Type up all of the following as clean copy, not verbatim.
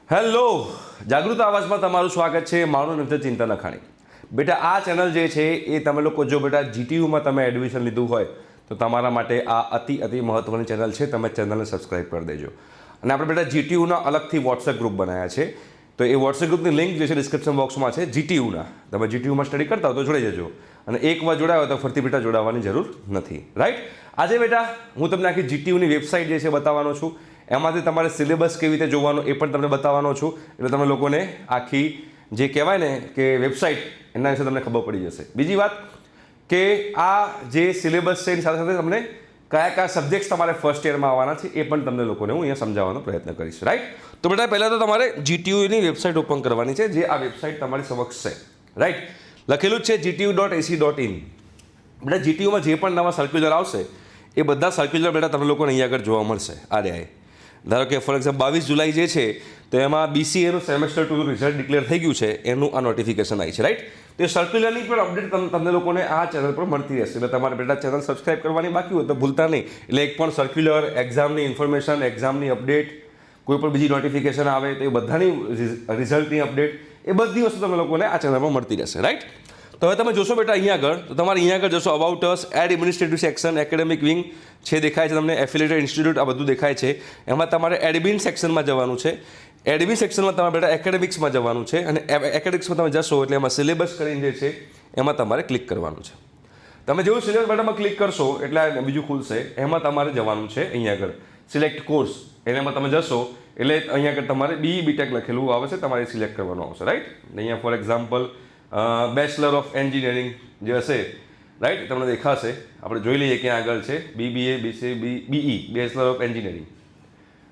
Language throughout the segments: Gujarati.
હેલો, જાગૃત આવાજમાં તમારું સ્વાગત છે. મારું નામ છે ચિંતન અખાણી. બેટા, આ ચેનલ જે છે એ તમે લોકો જો બેટા જીટીયુમાં તમે એડમિશન લીધું હોય તો તમારા માટે આ અતિ મહત્ત્વની ચેનલ છે. તમે ચેનલને સબસ્ક્રાઈબ કરી દેજો. અને આપણે બેટા જીટીયુના અલગથી વોટ્સએપ ગ્રુપ બનાવ્યા છે. તો એ વોટ્સએપ ગ્રુપની લિંક જે છે ડિસ્ક્રિપ્શન બોક્સમાં છે. જીટીયુના તમે જીટીયુમાં સ્ટડી કરતા હો તો જોડાઈ જજો. અને એકવાર જોડાયો તો ફરતી બેટા જોડાવાની જરૂર નથી. રાઈટ? આજે બેટા હું તમને આખી જીટીયુની વેબસાઇટ જે છે બતાવવાનો છું. એમાંથી તમારે સિલેબસ કેવી રીતે જોવાનો એ પણ તમને બતાવવાનો છું. એટલે તમે લોકોને આખી જે કહેવાય ને કે વેબસાઇટ એના વિશે તમને ખબર પડી જશે. બીજી વાત કે આ જે સિલેબસ છે એની સાથે સાથે તમને કયા કયા સબ્જેક્ટ્સ તમારે ફર્સ્ટ યરમાં આવવાના છે એ પણ તમને લોકોને હું અહીંયા સમજાવવાનો પ્રયત્ન કરીશ. રાઈટ? તો બેટા પહેલાં તો તમારે જીટીયુની વેબસાઇટ ઓપન કરવાની છે, જે આ વેબસાઇટ તમારી સમક્ષ છે. રાઈટ? લખેલું જ છે gtu.ac.in. બેટા જીટીયુમાં જે પણ નવા સર્ક્યુલર આવશે એ બધા સર્ક્યુલર બેટા તમને લોકોને અહીંયા આગળ જોવા મળશે. આ રહ્યા ધારો કે ફોર એક્ઝામ્પલ 22 જુલાઈ જે છે તો એમાં બીસીએનું સેમેસ્ટર 2નું રિઝલ્ટ ડિક્લેર થઈ ગયું છે, એનું આ નોટિફિકેશન આવી છે. રાઈટ? તો એ સર્ક્યુલરની પણ અપડેટ તમને લોકોને આ ચેનલ પર મળતી રહેશે. એટલે તમારે બેટા ચેનલ સબસ્ક્રાઈબ કરવાની બાકી હોય તો ભૂલતા નહીં. એટલે એક પણ સર્ક્યુલર, એક્ઝામની ઇન્ફોર્મેશન, એક્ઝામની અપડેટ, કોઈ પણ બીજી નોટિફિકેશન આવે તો એ બધાની રિઝલ્ટની અપડેટ, એ બધી વસ્તુ તમે લોકોને આ ચેનલ પર મળતી રહેશે. રાઈટ? તો હવે તમે જોશો બેટા અહીંયા આગળ, તો તમારે અહીંયા આગળ જોશો about us, ad administrative section, academic wing છે દેખાય છે તમને, એફિલિએટેડ ઇન્સ્ટિટ્યૂટ આ બધું દેખાય છે. એમાં તમારે એડમિન સેક્શનમાં જવાનું છે. એડમિન સેક્શનમાં તમારે બેટા એકેડેમિક્સમાં જવાનું છે. અને એકેડેમિક્સમાં તમે જશો એટલે એમાં સિલેબસ કરીને જે છે એમાં તમારે ક્લિક કરવાનું છે. તમે જેવું સિલેબસ બેટામાં ક્લિક કરશો એટલે બીજું ખુલશે. એમાં તમારે જવાનું છે અહીંયા આગળ સિલેક્ટ કોર્સ. એનામાં તમે જશો એટલે અહીંયા આગળ તમારે BE-BTech લખેલું આવે છે, તમારે સિલેક્ટ કરવાનું આવશે. રાઈટ? અહીંયા for example bachelor of engineering જે હશે, રાઈટ, તમને દેખાશે. આપણે જોઈ લઈએ ક્યાં આગળ છે. BBA, BCA, BE, bachelor of engineering.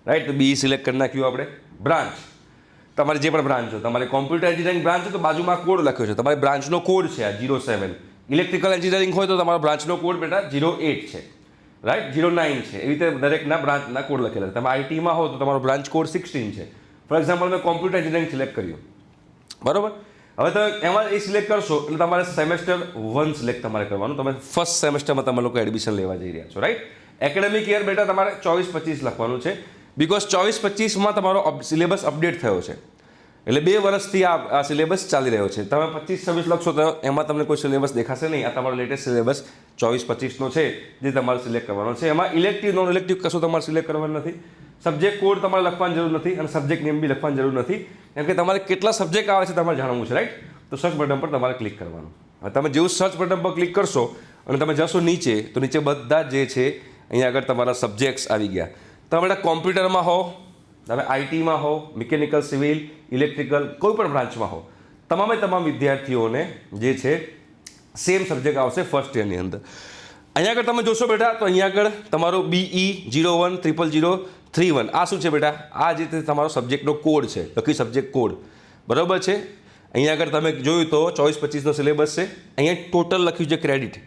Right? તો BE સિલેક્ટ કરી નાખ્યું આપણે. બ્રાન્ચ તમારે જે પણ બ્રાન્ચ હોય, તમારે કોમ્પ્યુટર એન્જિનિયરિંગ બ્રાન્ચ હોય તો બાજુમાં કોડ લખ્યો છે, તમારી બ્રાન્ચનો કોડ છે આ 07. ઇલેક્ટ્રિકલ એન્જિનિયરિંગ હોય તો તમારો બ્રાન્ચનો કોડ બેટા 08 છે. રાઈટ? 09 છે. એવી રીતે દરેકના બ્રાન્ચના કોડ લખેલા છે. તમે આઈટીમાં હો તો તમારો બ્રાન્ચ કોડ 16 છે. ફોર એક્ઝામ્પલ મેં કોમ્પ્યુટર એન્જિનિયરિંગ સિલેક્ટ કર્યું. બરોબર? હવે તમે એમાં એ સિલેક્ટ કરશો એટલે તમારે સેમેસ્ટર 1 સિલેક્ટ તમારે કરવાનું. તમે ફર્સ્ટ સેમેસ્ટરમાં તમે લોકો એડમિશન લેવા જઈ રહ્યા છો. રાઈટ? એકેડેમિક યર બેટા તમારે 24-25 લખવાનું છે. બિકોઝ 24-25માં તમારો સિલેબસ અપડેટ થયો છે. એટલે 2 વર્ષથી આ સિલેબસ ચાલી રહ્યો છે. તમે 25-26 લખશો તો એમાં તમને કોઈ સિલેબસ દેખાશે નહીં. આ તમારો લેટેસ્ટ સિલેબસ 24-25નો છે જે તમારે સિલેક્ટ કરવાનો છે. એમાં ઇલેક્ટિવ, નોન ઇલેક્ટિવ કશું તમારે સિલેક્ટ કરવાનું નથી. સબ્જેક્ટ કોડ તમારે લખવાની જરૂર નથી અને સબ્જેક્ટ નેમ બી લખવાની જરૂર નથી. કેમ કે તમારે કેટલા સબ્જેક્ટ આવે છે તમારે જાણવું છે. રાઈટ? તો સર્ચ બટન પર તમારે ક્લિક કરવાનું. હવે તમે જેવું સર્ચ બટન પર ક્લિક કરશો અને તમે જશો નીચે તો નીચે બધા જે છે અહીંયા આગળ તમારા સબ્જેક્ટ્સ આવી ગયા. તમે બેટા કોમ્પ્યુટરમાં હો, તમે આઈટીમાં હો, મિકેનિકલ, સિવિલ, ઇલેક્ટ્રિકલ, કોઈ પણ બ્રાન્ચમાં હો, તમામ વિદ્યાર્થીઓને જે છે સેમ સબ્જેક્ટ આવશે ફર્સ્ટ યરની અંદર. અહીંયા આગળ તમે જોશો બેટા તો અહીંયા આગળ તમારો BE 01 000 31. આ શું છે બેટા? આ જે તમારો સબ્જેક્ટનો કોડ છે, લખી સબ્જેક્ટ કોડ. બરાબર છે? અહીંયા આગળ તમે જોયું તો 24-25નો સિલેબસ છે. અહીંયા ટોટલ લખ્યું છે ક્રેડિટ.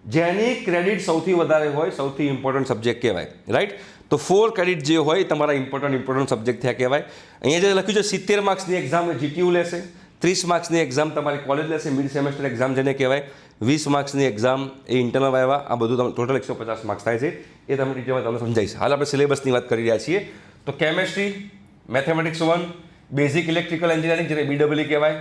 જેની ક્રેડિટ સૌથી વધારે હોય સૌથી ઇમ્પોર્ટન્ટ સબ્જેક્ટ કહેવાય. રાઈટ? તો 4 ક્રેડિટ જે હોય તમારા ઇમ્પોર્ટન્ટ સબ્જેક્ટ થયા કહેવાય. અહીંયા જે લખ્યું છે 70 માર્ક્સની એક્ઝામ જીટીયુ લેશે, 30 માર્ક્સની એક્ઝામ તમારી કોલેજ લેશે, મિડ સેમેસ્ટર એક્ઝામ જેને કહેવાય, 20 માર્ક્સની એક્ઝામ એ ઇન્ટરનલ આવ્યા. આ બધું તમે ટોટલ 150 માર્ક્સ થાય છે. એ તમે ડિટેલમાં તમને સમજાવીશ. હાલ આપણે સિલેબસની વાત કરી રહ્યા છીએ. તો chemistry, mathematics 1, basic electrical engineering જેને BEE કહેવાય,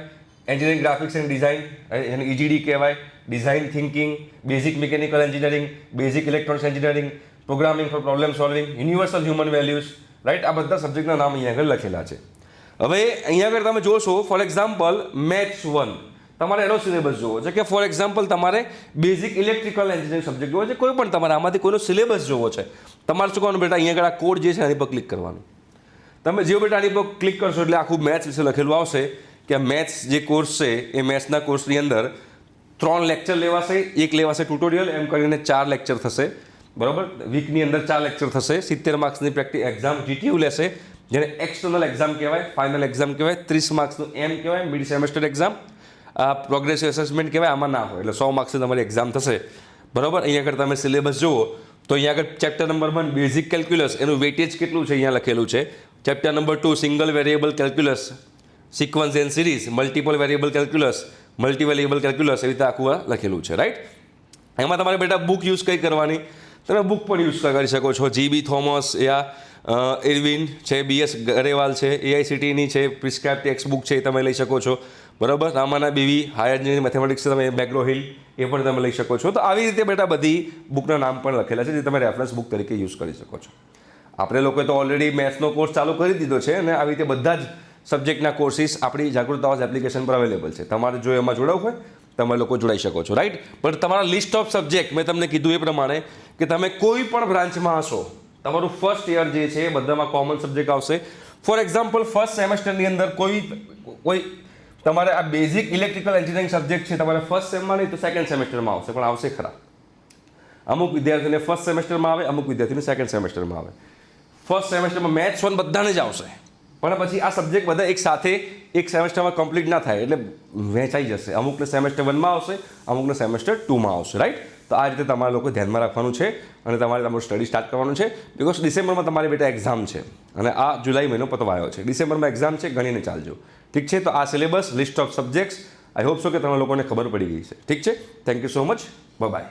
એન્જિનિયરિંગ ગ્રાફિક્સ એન્ડ ડિઝાઇન એને EGD કહેવાય, design thinking, basic mechanical engineering, basic electronics engineering, programming for problem solving, universal human values. Right? આ બધા સબ્જેક્ટના નામ અહીંયા આગળ લખેલા છે. હવે અહીંયા આગળ તમે જોશો ફોર એક્ઝામ્પલ મેથ્સ 1 તમારે એનો સિલેબસ જોવો છે કે ફોર એક્ઝામ્પલ તમારે બેઝિક ઇલેક્ટ્રિકલ એન્જિનિયરિંગ સબ્જેક્ટ જોવો છે, કોઈ પણ તમારે આમાંથી કોઈનો સિલેબસ જોવો છે. તમારે શું કરવાનું બેટા? અહીંયા આગળ આ કોડ જે છે એની પર ક્લિક કરવાનું. તમે જેવું બેટા આની પર ક્લિક કરશો એટલે આખું મેથ્સ વિશે લખેલું આવશે કે મેથ્સ જે કોર્સ છે એ મેથ્સના કોર્સની અંદર 3 લેક્ચર લેવાશે, 1 લેવાશે ટ્યુટોરિયલ, એમ કરીને 4 લેક્ચર થશે. બરાબર? વીકની અંદર 4 લેક્ચર થશે. 70 માર્ક્સની પ્રેક્ટિસ એક્ઝામ જીટીયુ લેશે, જેને એક્સટર્નલ એક્ઝામ કહેવાય, ફાઇનલ એક્ઝામ કહેવાય. 30 માર્ક્સનું એમ કહેવાય, મિડ સેમેસ્ટર એક્ઝામ. આ પ્રોગ્રેસિવ એસેસમેન્ટ કહેવાય. આમાં ના હોય એટલે 100 માર્ક્સની તમારી એક્ઝામ થશે. બરાબર? અહીંયા આગળ તમે સિલેબસ જુઓ તો અહીંયા આગળ ચેપ્ટર નંબર 1 બેઝિક કેલ્ક્યુલસ, એનું વેટેજ કેટલું છે અહીંયા લખેલું છે. Chapter number 2 single variable calculus, sequence and series, multiple variable calculus, multi variable calculus, એવી રીતે આખું આ લખેલું છે. રાઈટ? એમાં તમારે બેટા બુક યુઝ કઈ કરવાની? તમે બુક પણ યુઝ કરી શકો છો. GB થોમસ યા ઇરવિન છે, BS ગરેવાલ છે, AICTEની છે, પ્રિસ્ક્રાઇબ ટેક્સ્ટ બુક છે એ તમે લઈ શકો છો. બરાબર. રામાના બીવી હાયર એન્જિનિયરિંગ મેથેમેટિક્સ છે, તમે મેગ્રો હિલ એ પણ તમે લઈ શકો છો. તો આવી રીતે બેટા બધી બુકના નામ પણ લખેલા છે જે તમે રેફરન્સ બુક તરીકે યુઝ કરી શકો છો. આપણે લોકોએ તો ઓલરેડી મેથ્સનો કોર્સ ચાલુ કરી દીધો છે અને આવી રીતે બધા જ સબ્જેક્ટના કોર્સિસ આપણી જાગૃત આવાજ એપ્લિકેશન પર અવેલેબલ છે. તમારે જો એમાં જોડાવું હોય તમે લોકો જોડાઈ શકો છો, રાઈટ. પણ તમારા લિસ્ટ ઓફ સબ્જેક્ટ મેં તમને કીધું એ પ્રમાણે કે તમે કોઈ પણ બ્રાન્ચમાં હશો, તમારું ફર્સ્ટ યર જે છે એ બધામાં કોમન સબ્જેક્ટ આવશે. ફોર એક્ઝામ્પલ ફર્સ્ટ સેમેસ્ટરની અંદર કોઈ તમારે આ બેઝિક ઇલેક્ટ્રિકલ એન્જિનિયરિંગ સબ્જેક્ટ છે તમારે ફર્સ્ટ સેમમાં નહીં તો સેકન્ડ સેમેસ્ટરમાં આવશે, પણ આવશે ખરા. અમુક વિદ્યાર્થીને ફર્સ્ટ સેમેસ્ટરમાં આવે, અમુક વિદ્યાર્થીને સેકન્ડ સેમેસ્ટરમાં આવે. ફર્સ્ટ સેમેસ્ટરમાં મેથ્સ 1 બધાને જ આવશે, પણ પછી આ સબ્જેક્ટ બધા એક સાથે એક સેમેસ્ટરમાં કમ્પ્લીટ ના થાય એટલે વહેંચાઈ જશે. અમુકને સેમેસ્ટર 1માં આવશે, અમુકને સેમેસ્ટર 2માં આવશે, રાઈટ. તો આ રીતે તમારે લોકો ધ્યાનમાં રાખવાનું છે અને તમારે તમારું સ્ટડી સ્ટાર્ટ કરવાનું છે. બિકોઝ ડિસેમ્બરમાં તમારી બેટા એક્ઝામ છે અને આ જુલાઈ મહિનો પતવાયો છે. ડિસેમ્બરમાં એક્ઝામ છે, ગણીને ચાલજો, ઠીક છે. તો આ syllabus, list of subjects I hope so કે તમે લોકોને ખબર પડી ગઈ છે, ઠીક છે. Thank you so much, by.